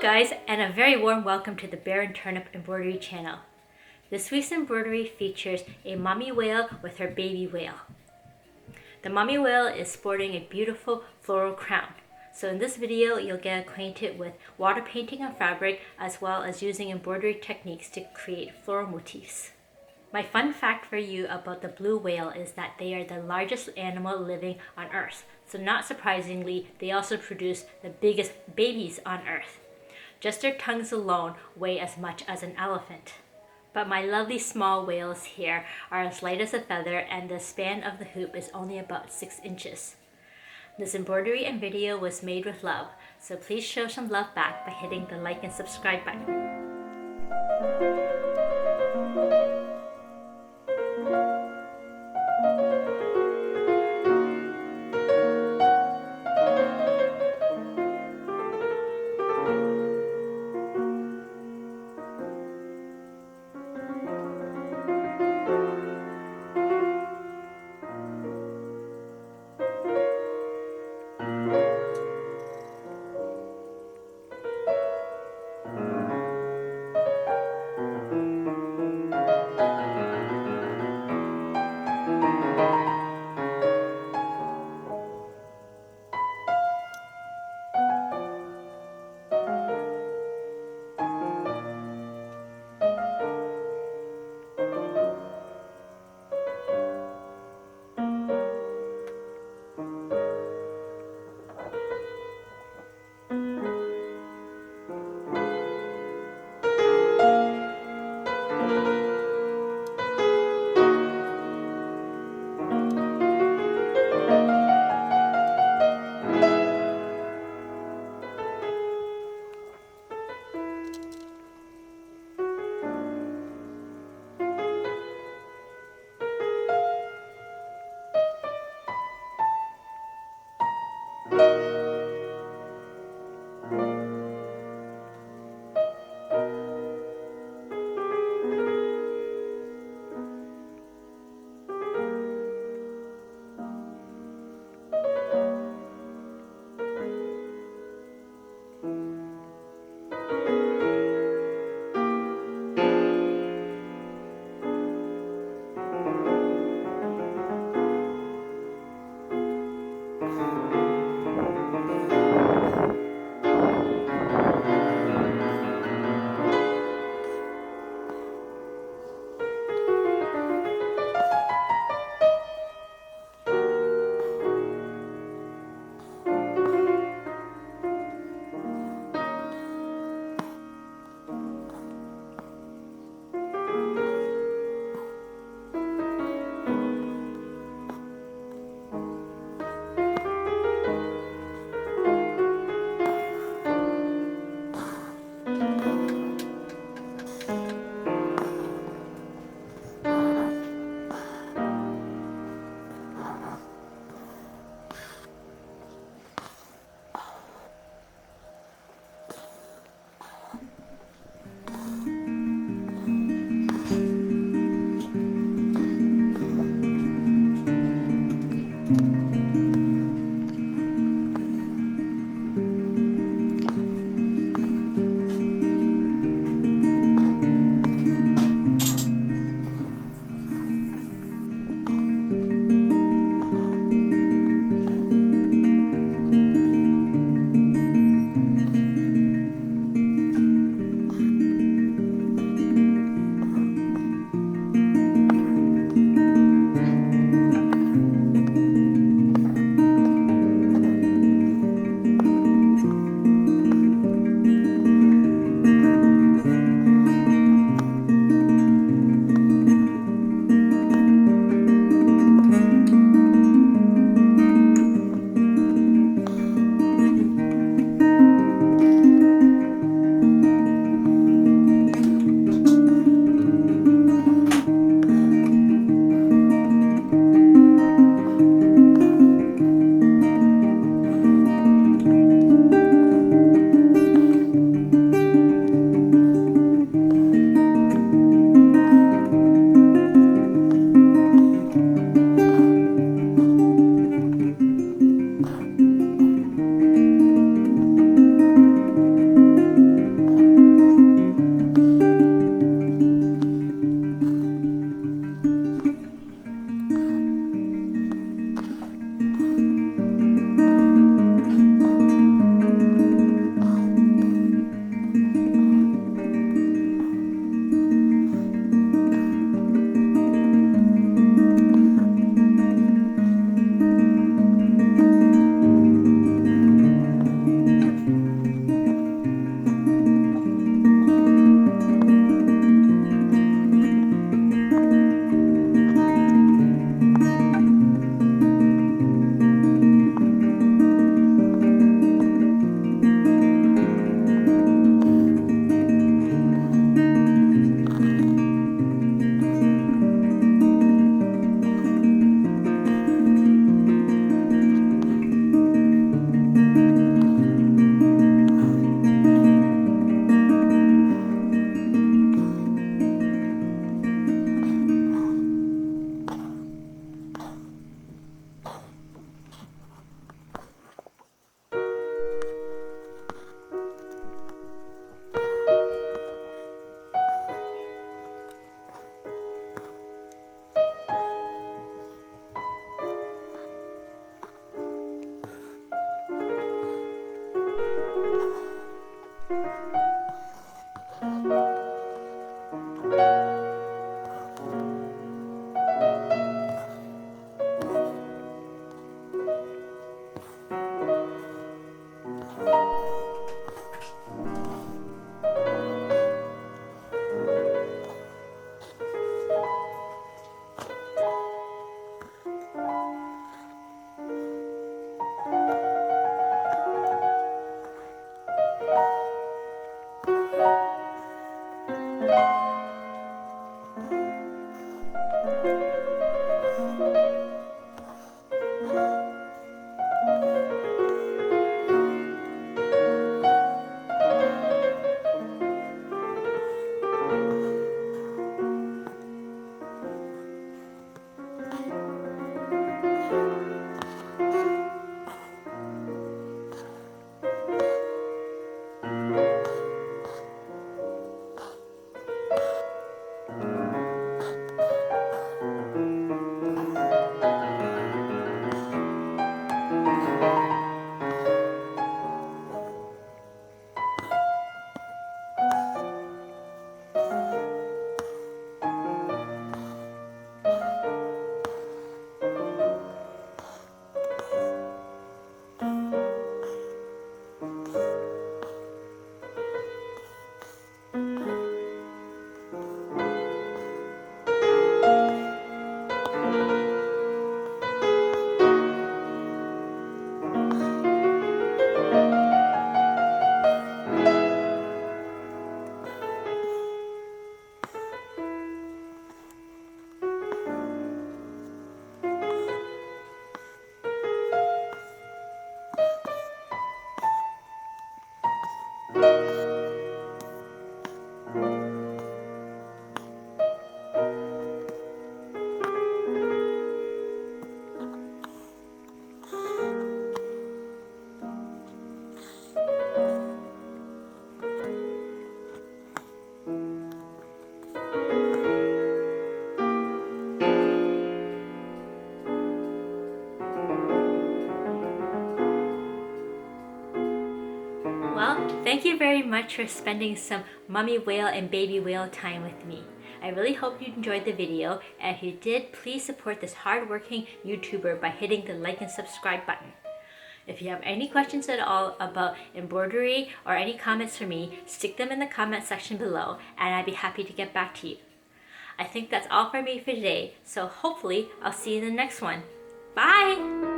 guys, and a very warm welcome to the Bear and Turnip Embroidery channel. This week's embroidery features a mommy whale with her baby whale. The mommy whale is sporting a beautiful floral crown. So in this video, you'll get acquainted with water painting on fabric as well as using embroidery techniques to create floral motifs. My fun fact for you about the blue whale is that they are the largest animal living on Earth. So not surprisingly, they also produce the biggest babies on Earth. Just their tongues alone weigh as much as an elephant. But my lovely small whales here are as light as a feather, and the span of the hoop is only about 6 inches. This embroidery and video was made with love, so please show some love back by hitting the like and subscribe button. Thank you very much for spending some mommy whale and baby whale time with me. I really hope you enjoyed the video, and if you did, please support this hardworking YouTuber by hitting the like and subscribe button. If you have any questions at all about embroidery or any comments for me, stick them in the comment section below and I'd be happy to get back to you. I think that's all for me for today, so hopefully I'll see you in the next one. Bye!